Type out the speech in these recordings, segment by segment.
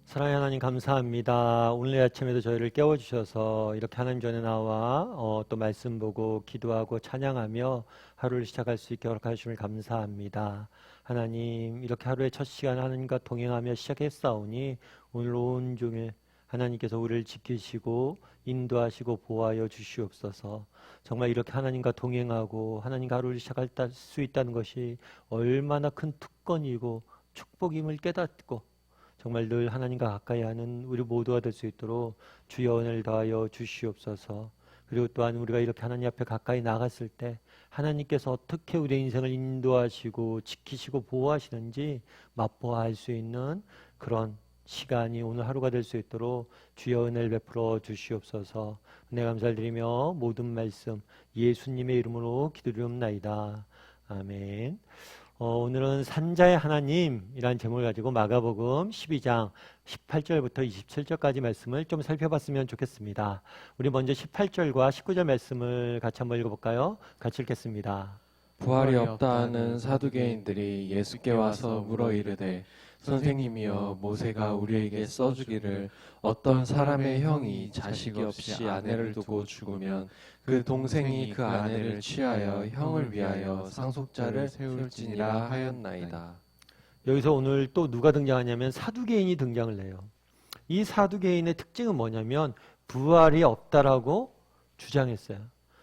사랑의 하나님 감사합니다. 오늘 아침에도 저희를 깨워주셔서 이렇게 하나님 전에 나와 또 말씀 보고 기도하고 찬양하며 하루를 시작할 수 있게 허락하심을 감사합니다. 하나님 이렇게 하루의 첫 시간 하나님과 동행하며 시작했사오니 오늘 온종일 하나님께서 우리를 지키시고 인도하시고 보호하여 주시옵소서. 정말 이렇게 하나님과 동행하고 하나님과 하루를 시작할 수 있다는 것이 얼마나 큰 특권이고 축복임을 깨닫고 정말 늘 하나님과 가까이 하는 우리 모두가 될 수 있도록 주여 은혜를 더하여 주시옵소서. 그리고 또한 우리가 이렇게 하나님 앞에 가까이 나갔을 때 하나님께서 어떻게 우리의 인생을 인도하시고 지키시고 보호하시는지 맛보아 알 수 있는 그런 시간이 오늘 하루가 될 수 있도록 주여 은혜를 베풀어 주시옵소서. 은혜 감사를 드리며 모든 말씀 예수님의 이름으로 기도드리옵나이다. 아멘. 오늘은 산자의 하나님이라는 제목을 가지고 마가복음 12장 18절부터 27절까지 말씀을 좀 살펴봤으면 좋겠습니다. 우리 먼저 18절과 19절 말씀을 같이 한번 읽어볼까요? 같이 읽겠습니다. 부활이 없다 하는 사두개인들이 예수께 와서 물어 이르되 선생님이여 모세가 우리에게 써주기를 어떤 사람의 형이 자식 없이 아내를 두고 죽으면 그 동생이 그 아내를 취하여 형을 위하여 상속자를 세울지니라 하였나이다. 여기서 오늘 또 누가 등장하냐면 사두개인이 등장을 해요. 이 사두개인의 특징은 뭐냐면 부활이 없다라고 주장했어요.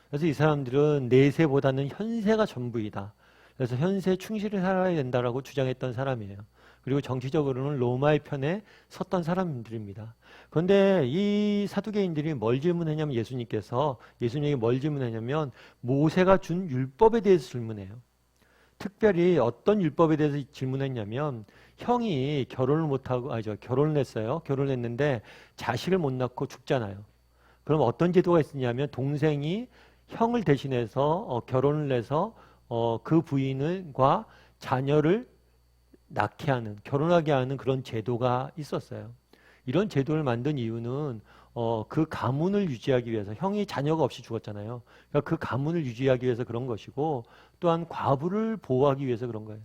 그래서 이 사람들은 내세보다는 현세가 전부이다. 그래서 현세에 충실히 살아야 된다라고 주장했던 사람이에요. 그리고 정치적으로는 로마의 편에 섰던 사람들입니다. 그런데 이 사두개인들이 뭘 질문했냐면 예수님에게 뭘 질문했냐면 모세가 준 율법에 대해서 질문해요. 특별히 어떤 율법에 대해서 질문했냐면 형이 결혼을 했어요. 결혼을 했는데 자식을 못 낳고 죽잖아요. 그럼 어떤 제도가 있었냐면 동생이 형을 대신해서 결혼을 해서 그 부인과 자녀를 낳게 하는, 결혼하게 하는 그런 제도가 있었어요. 이런 제도를 만든 이유는 그 가문을 유지하기 위해서, 형이 자녀가 없이 죽었잖아요. 그러니까 그 가문을 유지하기 위해서 그런 것이고, 또한 과부를 보호하기 위해서 그런 거예요.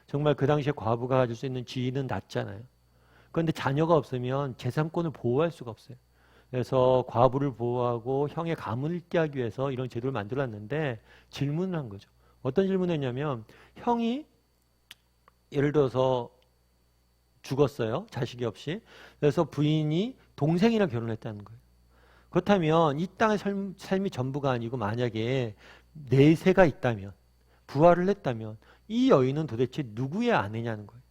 정말 그 당시에 과부가 가질 수 있는 지위는 낮잖아요. 그런데 자녀가 없으면 재산권을 보호할 수가 없어요. 그래서 과부를 보호하고 형의 가문을 잇게 하기 위해서 이런 제도를 만들었는데 질문을 한 거죠. 어떤 질문을 했냐면 형이 예를 들어서 죽었어요. 자식이 없이. 그래서 부인이 동생이랑 결혼했다는 거예요. 그렇다면 이 땅의 삶이 전부가 아니고 만약에 내세가 있다면, 부활을 했다면 이 여인은 도대체 누구의 아내냐는 거예요.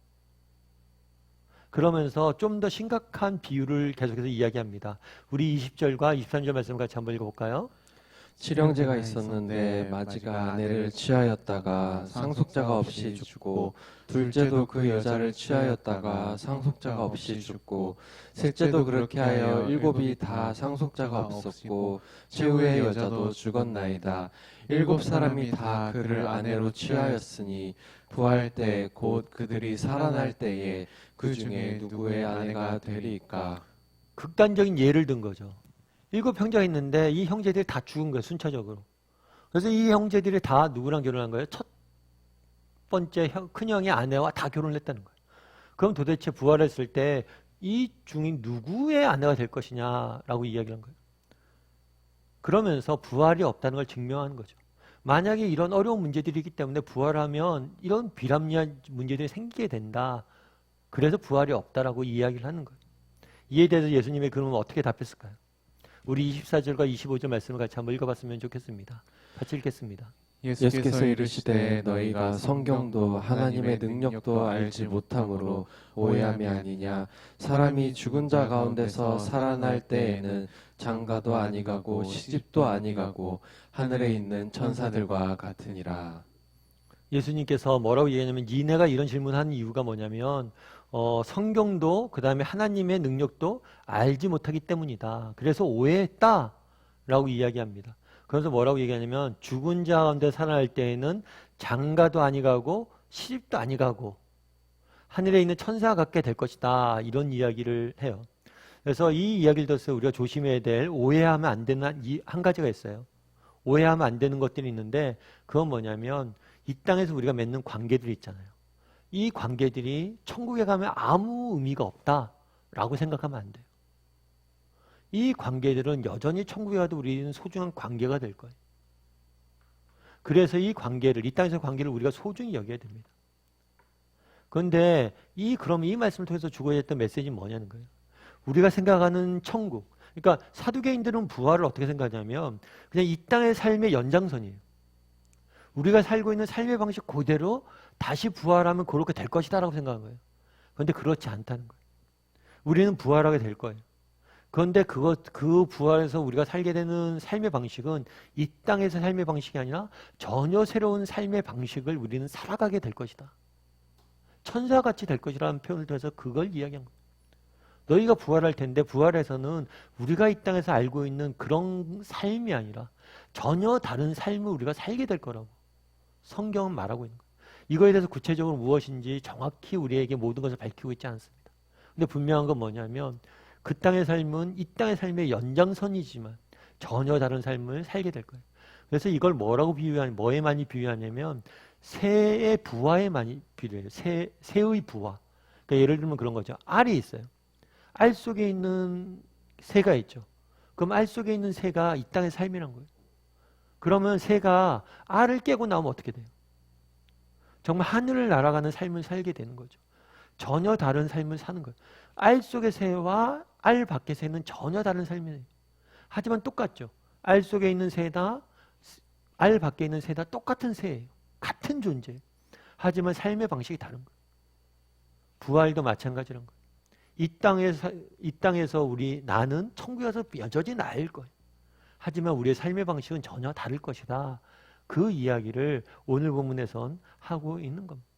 그러면서 좀 더 심각한 비유를 계속해서 이야기합니다. 우리 20절과 23절 말씀을 같이 한번 읽어볼까요? 칠형제가 있었는데 마지가 아내를 취하였다가 상속자가 없이 죽고 둘째도 그 여자를 취하였다가 상속자가 없이 죽고 셋째도 그렇게 하여 일곱이 다 상속자가 없었고 최후의 여자도 죽었나이다. 일곱 사람이 다 그를 아내로 취하였으니 부활 때 곧 그들이 살아날 때에 그 중에 누구의 아내가 되리이까. 극단적인 예를 든 거죠. 7 형제가 있는데 이 형제들이 다 죽은 거예요. 순차적으로. 그래서 이 형제들이 다 누구랑 결혼한 거예요? 첫 번째 큰형의 아내와 다 결혼을 했다는 거예요. 그럼 도대체 부활했을 때 이 중에 누구의 아내가 될 것이냐라고 이야기를 한 거예요. 그러면서 부활이 없다는 걸 증명하는 거죠. 만약에 이런 어려운 문제들이 있기 때문에 부활하면 이런 비합리한 문제들이 생기게 된다. 그래서 부활이 없다라고 이야기를 하는 거예요. 이에 대해서 예수님의 그러면 어떻게 답했을까요? 우리 24절과 25절 말씀을 같이 한번 읽어봤으면 좋겠습니다. 같이 읽겠습니다. 예수께서 이르시되 너희가 성경도 하나님의 능력도 알지 못함으로 오해함이 아니냐. 사람이 죽은 자 가운데서 살아날 때에는 장가도 아니가고 시집도 아니가고 하늘에 있는 천사들과 같으니라. 예수님께서 뭐라고 얘기하냐면 니네가 이런 질문하는 이유가 뭐냐면 성경도 그 다음에 하나님의 능력도 알지 못하기 때문이다. 그래서 오해했다라고 이야기합니다. 그래서 뭐라고 얘기하냐면 죽은 자 가운데 살아날 때에는 장가도 아니가고 시집도 아니가고 하늘에 있는 천사와 같게 될 것이다. 이런 이야기를 해요. 그래서 이 이야기를 들어서 우리가 조심해야 될 오해하면 안 되는 한 가지가 있어요. 오해하면 안 되는 것들이 있는데 그건 뭐냐면 이 땅에서 우리가 맺는 관계들이 있잖아요. 이 관계들이 천국에 가면 아무 의미가 없다 라고 생각하면 안 돼요. 이 관계들은 여전히 천국에 가도 우리는 소중한 관계가 될 거예요. 그래서 이 관계를, 이 땅에서 관계를 우리가 소중히 여겨야 됩니다. 그런데 그럼 이 말씀을 통해서 주고자 했던 메시지는 뭐냐는 거예요. 우리가 생각하는 천국, 그러니까 사두개인들은 부활을 어떻게 생각하냐면 그냥 이 땅의 삶의 연장선이에요. 우리가 살고 있는 삶의 방식 그대로 다시 부활하면 그렇게 될 것이다라고 생각한 거예요. 그런데 그렇지 않다는 거예요. 우리는 부활하게 될 거예요. 그런데 그 부활에서 우리가 살게 되는 삶의 방식은 이 땅에서 삶의 방식이 아니라 전혀 새로운 삶의 방식을 우리는 살아가게 될 것이다. 천사같이 될 것이라는 표현을 통해서 그걸 이야기한 거예요. 너희가 부활할 텐데 부활에서는 우리가 이 땅에서 알고 있는 그런 삶이 아니라 전혀 다른 삶을 우리가 살게 될 거라고 성경은 말하고 있는 거예요. 이거에 대해서 구체적으로 무엇인지 정확히 우리에게 모든 것을 밝히고 있지 않습니다. 근데 분명한 건 뭐냐면 그 땅의 삶은 이 땅의 삶의 연장선이지만 전혀 다른 삶을 살게 될 거예요. 그래서 이걸 뭐에 많이 비유하냐면 새의 부화에 많이 비유해요. 새의 부화. 그러니까 예를 들면 그런 거죠. 알이 있어요. 알 속에 있는 새가 있죠. 그럼 알 속에 있는 새가 이 땅의 삶이란 거예요. 그러면 새가 알을 깨고 나오면 어떻게 돼요? 정말 하늘을 날아가는 삶을 살게 되는 거죠. 전혀 다른 삶을 사는 거예요. 알 속의 새와 알 밖의 새는 전혀 다른 삶이에요. 하지만 똑같죠. 알 속에 있는 새다, 알 밖에 있는 새다 똑같은 새예요. 같은 존재예요. 하지만 삶의 방식이 다른 거예요. 부활도 마찬가지란 거예요. 이 땅에서 나는 천국에 가서 여전히 나일 거예요. 하지만 우리의 삶의 방식은 전혀 다를 것이다. 그 이야기를 오늘 본문에선 하고 있는 겁니다.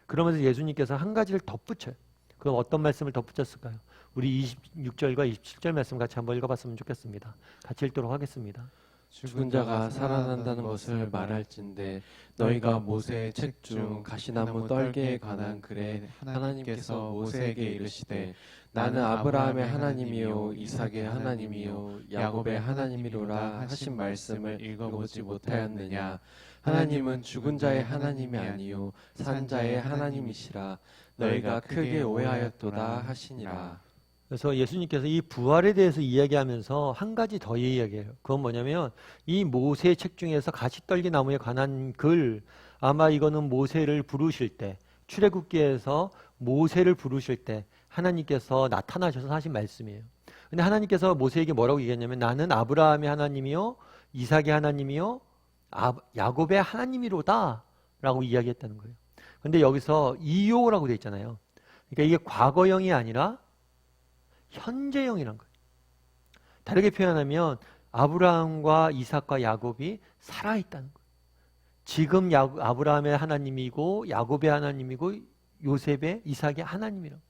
그러면서 예수님께서 한 가지를 덧붙여요. 그럼 어떤 말씀을 덧붙였을까요? 우리 26절과 27절 말씀 같이 한번 읽어봤으면 좋겠습니다. 같이 읽도록 하겠습니다. 죽은 자가 살아난다는 것을 말할진대 너희가 모세의 책 중 가시나무 떨기에 관한 글에 하나님께서 모세에게 이르시되 나는 아브라함의 하나님이요 이삭의 하나님이요 야곱의 하나님이로라 하신 말씀을 읽어보지 못하였느냐. 하나님은 죽은 자의 하나님이 아니요 산 자의 하나님이시라. 너희가 크게 오해하였도다 하시니라. 그래서 예수님께서 이 부활에 대해서 이야기하면서 한 가지 더 이야기해요. 그건 뭐냐면 이 모세의 책 중에서 가시떨기 나무에 관한 글, 아마 이거는 모세를 부르실 때, 출애굽기에서 모세를 부르실 때 하나님께서 나타나셔서 하신 말씀이에요. 근데 하나님께서 모세에게 뭐라고 얘기했냐면 나는 아브라함의 하나님이요 이삭의 하나님이요 야곱의 하나님이로다 라고 이야기했다는 거예요. 근데 여기서 이요라고 되어 있잖아요. 그러니까 이게 과거형이 아니라 현재형이란 거예요. 다르게 표현하면 아브라함과 이삭과 야곱이 살아있다는 거예요. 지금 아브라함의 하나님이고 야곱의 하나님이고 요셉의 이삭의 하나님이란 거예요.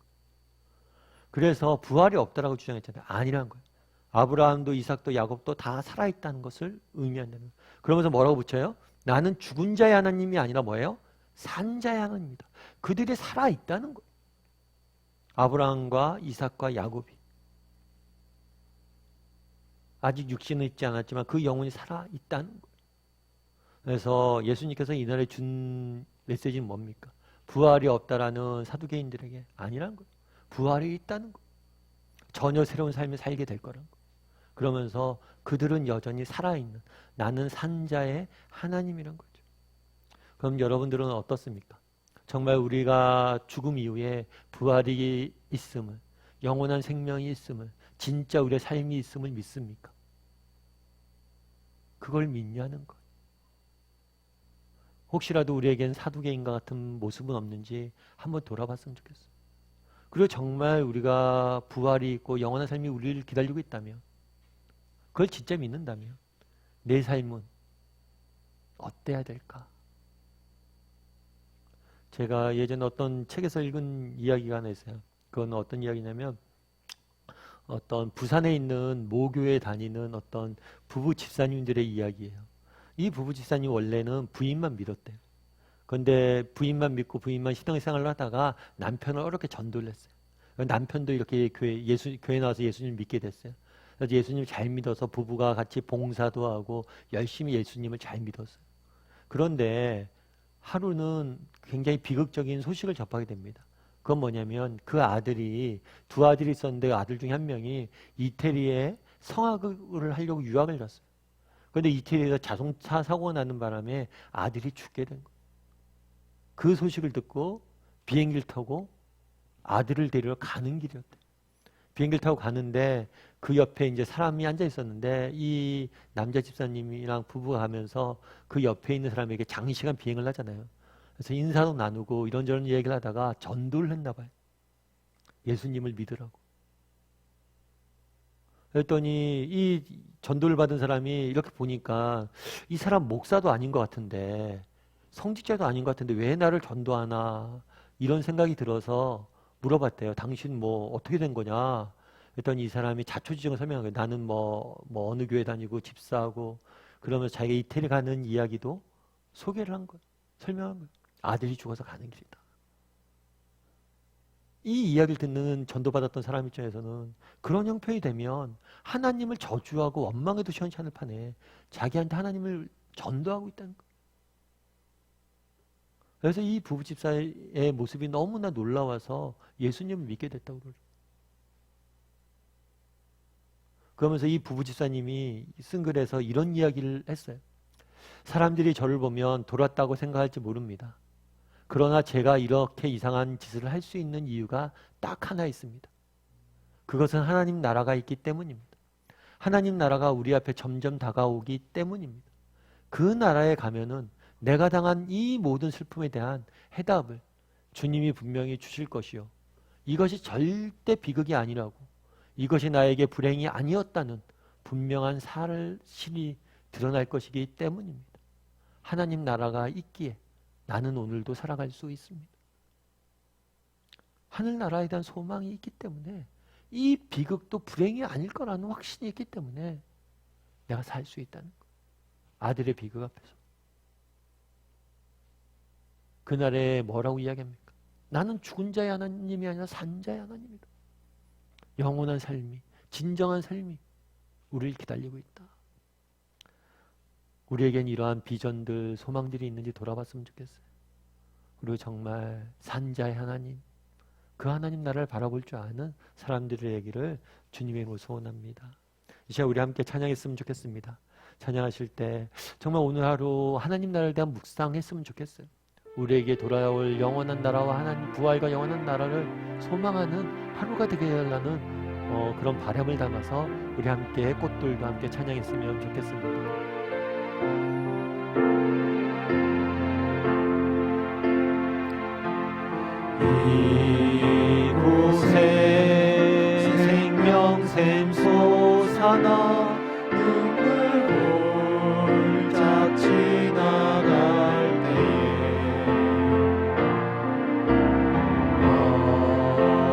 그래서 부활이 없다라고 주장했잖아요. 아니란 거예요. 아브라함도 이삭도 야곱도 다 살아있다는 것을 의미한다는 거예요. 그러면서 뭐라고 붙여요? 나는 죽은 자의 하나님이 아니라 뭐예요? 산 자의 하나님이다. 그들이 살아있다는 거예요. 아브라함과 이삭과 야곱이 아직 육신은 있지 않았지만 그 영혼이 살아있다는 거예요. 그래서 예수님께서 이날에 준 메시지는 뭡니까? 부활이 없다라는 사두개인들에게 아니란 거예요. 부활이 있다는 거예요. 전혀 새로운 삶을 살게 될 거란 거예요. 그러면서 그들은 여전히 살아있는 나는 산 자의 하나님이란 거죠. 그럼 여러분들은 어떻습니까? 정말 우리가 죽음 이후에 부활이 있음을, 영원한 생명이 있음을, 진짜 우리의 삶이 있음을 믿습니까? 그걸 믿냐는 거예요. 혹시라도 우리에겐 사두개인과 같은 모습은 없는지 한번 돌아봤으면 좋겠어요. 그리고 정말 우리가 부활이 있고 영원한 삶이 우리를 기다리고 있다면, 그걸 진짜 믿는다면 내 삶은 어때야 될까? 제가 예전에 어떤 책에서 읽은 이야기가 하나 있어요. 그건 어떤 이야기냐면 어떤 부산에 있는 모교에 다니는 어떤 부부 집사님들의 이야기예요. 이 부부 집사님 원래는 부인만 믿었대요. 그런데 부인만 믿고 부인만 신앙생활을 하다가 남편을 어렵게 전도를 했어요. 남편도 이렇게 교회 나와서 예수님을 믿게 됐어요. 그래서 예수님을 잘 믿어서 부부가 같이 봉사도 하고 열심히 예수님을 잘 믿었어요. 그런데 하루는 굉장히 비극적인 소식을 접하게 됩니다. 그건 뭐냐면 그 아들이 두 아들이 있었는데 아들 중에 한 명이 이태리에 성악을 하려고 유학을 갔어요. 그런데 이태리에서 자동차 사고가 나는 바람에 아들이 죽게 된 거예요. 그 소식을 듣고 비행기를 타고 아들을 데리러 가는 길이었대요. 비행기를 타고 가는데 그 옆에 이제 사람이 앉아 있었는데 이 남자 집사님이랑 부부가 가면서 그 옆에 있는 사람에게 장시간 비행을 하잖아요. 그래서 인사도 나누고 이런저런 얘기를 하다가 전도를 했나 봐요. 예수님을 믿으라고. 그랬더니 이 전도를 받은 사람이 이렇게 보니까 이 사람 목사도 아닌 것 같은데 성직자도 아닌 것 같은데 왜 나를 전도하나 이런 생각이 들어서 물어봤대요. 당신 뭐 어떻게 된 거냐? 그랬더니 이 사람이 자초지종을 설명한 거예요. 나는 뭐 어느 교회 다니고 집사하고 그러면서 자기가 이태리 가는 이야기도 소개를 한 거예요. 설명한 거예요. 아들이 죽어서 가는 길이다. 이 이야기를 듣는 전도받았던 사람 입장에서는 그런 형편이 되면 하나님을 저주하고 원망해도 시원찮을 판에 자기한테 하나님을 전도하고 있다는 거예요. 그래서 이 부부 집사의 모습이 너무나 놀라워서 예수님을 믿게 됐다고 그러죠. 그러면서 이 부부 집사님이 쓴 글에서 이런 이야기를 했어요. 사람들이 저를 보면 돌았다고 생각할지 모릅니다. 그러나 제가 이렇게 이상한 짓을 할 수 있는 이유가 딱 하나 있습니다. 그것은 하나님 나라가 있기 때문입니다. 하나님 나라가 우리 앞에 점점 다가오기 때문입니다. 그 나라에 가면은 내가 당한 이 모든 슬픔에 대한 해답을 주님이 분명히 주실 것이요. 이것이 절대 비극이 아니라고, 이것이 나에게 불행이 아니었다는 분명한 사실이 드러날 것이기 때문입니다. 하나님 나라가 있기에 나는 오늘도 살아갈 수 있습니다. 하늘나라에 대한 소망이 있기 때문에 이 비극도 불행이 아닐 거라는 확신이 있기 때문에 내가 살 수 있다는 거예요. 아들의 비극 앞에서. 그날에 뭐라고 이야기합니까? 나는 죽은 자의 하나님이 아니라 산 자의 하나님이다. 영원한 삶이, 진정한 삶이 우리를 기다리고 있다. 우리에겐 이러한 비전들, 소망들이 있는지 돌아봤으면 좋겠어요. 그리고 정말 산자의 하나님, 그 하나님 나라를 바라볼 줄 아는 사람들에게를 주님의 이름으로 소원합니다. 이 시간 우리 함께 찬양했으면 좋겠습니다. 찬양하실 때 정말 오늘 하루 하나님 나라에 대한 묵상했으면 좋겠어요. 우리에게 돌아올 영원한 나라와 하나님 부활과 영원한 나라를 소망하는 하루가 되게 해달라는 그런 바람을 담아서 우리 함께 꽃들도 함께 찬양했으면 좋겠습니다. 이곳에 생명샘 솟아나 눈물 골짝 지나갈 때에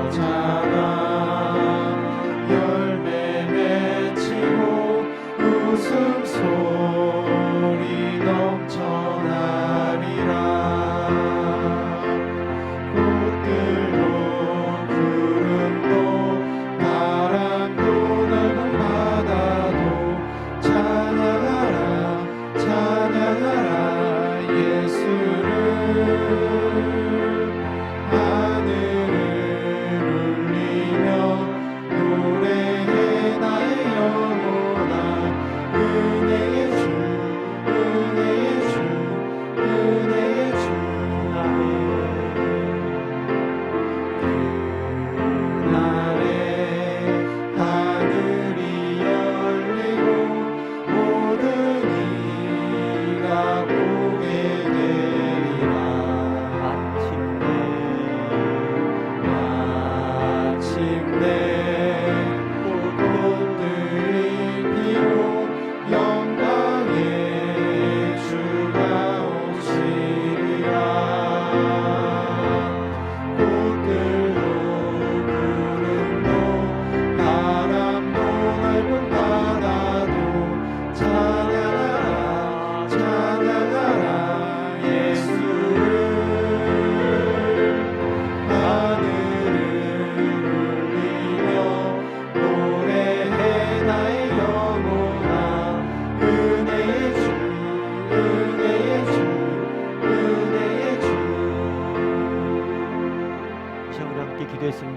어장한 열매 맺히고 웃음소리 넘쳐나리라.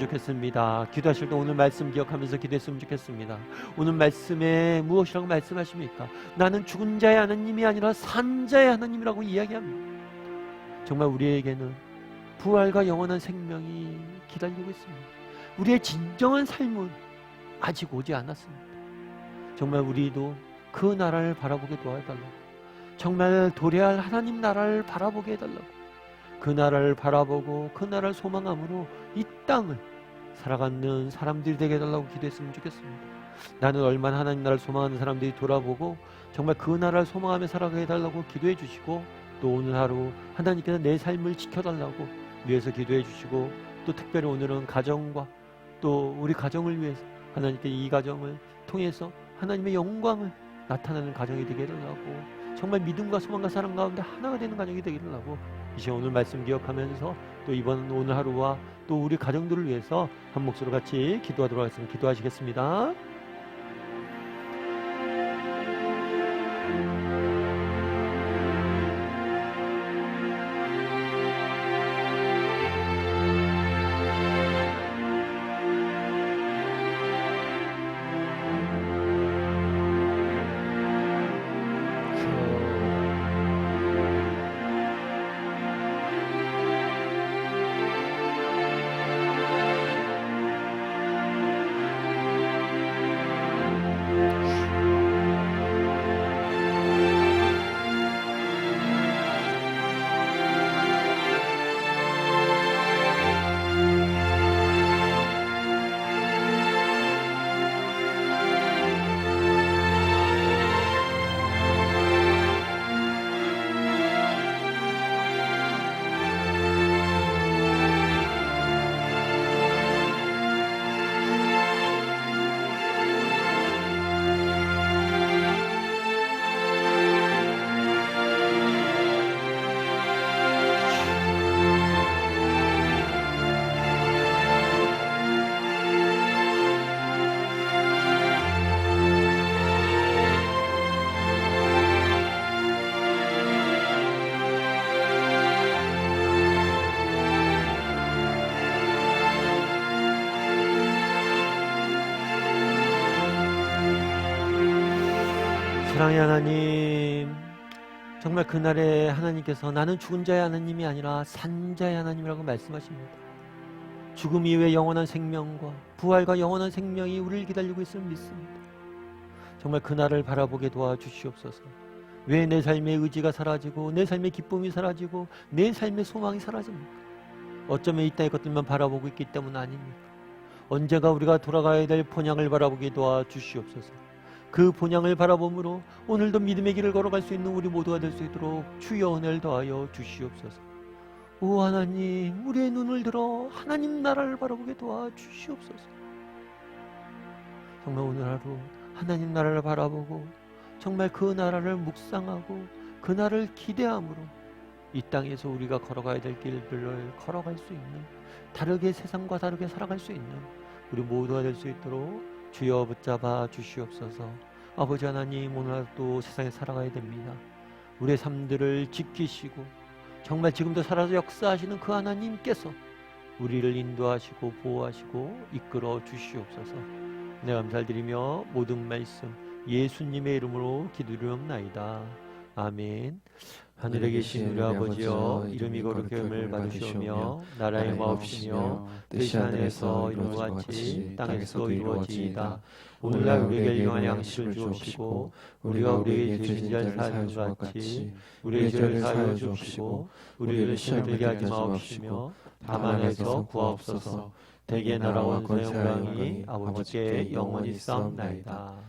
좋겠습니다. 기도하실 때 오늘 말씀 기억하면서 기도했으면 좋겠습니다. 오늘 말씀에 무엇이라고 말씀하십니까? 나는 죽은 자의 하나님이 아니라 산 자의 하나님이라고 이야기합니다. 정말 우리에게는 부활과 영원한 생명이 기다리고 있습니다. 우리의 진정한 삶은 아직 오지 않았습니다. 정말 우리도 그 나라를 바라보게 도와달라고, 정말 도래할 하나님 나라를 바라보게 해달라고, 그 나라를 바라보고 그 나라를 소망함으로 이 땅을 살아가는 사람들이 되게 해달라고 기도했으면 좋겠습니다. 나는 얼마나 하나님 나라를 소망하는 사람들이 돌아보고 정말 그 나라를 소망하며 살아가게 해달라고 기도해 주시고, 또 오늘 하루 하나님께서 내 삶을 지켜달라고 위해서 기도해 주시고, 또 특별히 오늘은 가정과 또 우리 가정을 위해서 하나님께 이 가정을 통해서 하나님의 영광을 나타내는 가정이 되게 해달라고, 정말 믿음과 소망과 사랑 가운데 하나가 되는 가정이 되게 해달라고, 이제 오늘 말씀 기억하면서 또 이번 오늘 하루와 또 우리 가정들을 위해서 한 목소리로 같이 기도하도록 하겠습니다. 기도하시겠습니다. 사랑의 하나님, 정말 그날에 하나님께서 나는 죽은 자의 하나님이 아니라 산 자의 하나님이라고 말씀하십니다. 죽음 이후에 영원한 생명과 부활과 영원한 생명이 우리를 기다리고 있음을 믿습니다. 정말 그날을 바라보게 도와주시옵소서. 왜 내 삶의 의지가 사라지고 내 삶의 기쁨이 사라지고 내 삶의 소망이 사라집니까? 어쩌면 이 땅의 것들만 바라보고 있기 때문 아닙니까? 언제가 우리가 돌아가야 될 본향을 바라보게 도와주시옵소서. 그 본향을 바라봄으로 오늘도 믿음의 길을 걸어갈 수 있는 우리 모두가 될 수 있도록 주여 은혜를 더하여 주시옵소서. 오 하나님, 우리의 눈을 들어 하나님 나라를 바라보게 도와주시옵소서. 정말 오늘 하루 하나님 나라를 바라보고 정말 그 나라를 묵상하고 그 나라를 기대함으로 이 땅에서 우리가 걸어가야 될 길들을 걸어갈 수 있는, 다르게 세상과 다르게 살아갈 수 있는 우리 모두가 될 수 있도록 주여 붙잡아 주시옵소서. 아버지 하나님, 오늘 또 세상에 살아가야 됩니다. 우리의 삶들을 지키시고 정말 지금도 살아서 역사하시는 그 하나님께서 우리를 인도하시고 보호하시고 이끌어 주시옵소서. 네, 감사드리며 모든 말씀 예수님의 이름으로 기도드리옵나이다. 아멘. 하늘에 계신 우리 아버지여, 이름이 거룩히 여김을 받으시오며 나라의 마옵시며 뜻이 하늘에서 이룬 것 같이 땅에서도 이루어지이다. 오늘날 우리에게 일용할 양식을 주옵시고 우리가 우리에게 죄진 자를 사하여 준 것 같이 우리의 죄를 사하여 주옵시고 우리를 시험에 들게 하지 마옵시며 다만 에서 구하옵소서. 대개 나라와 권세 영광이 아버지께 영원히 있사옵나이다.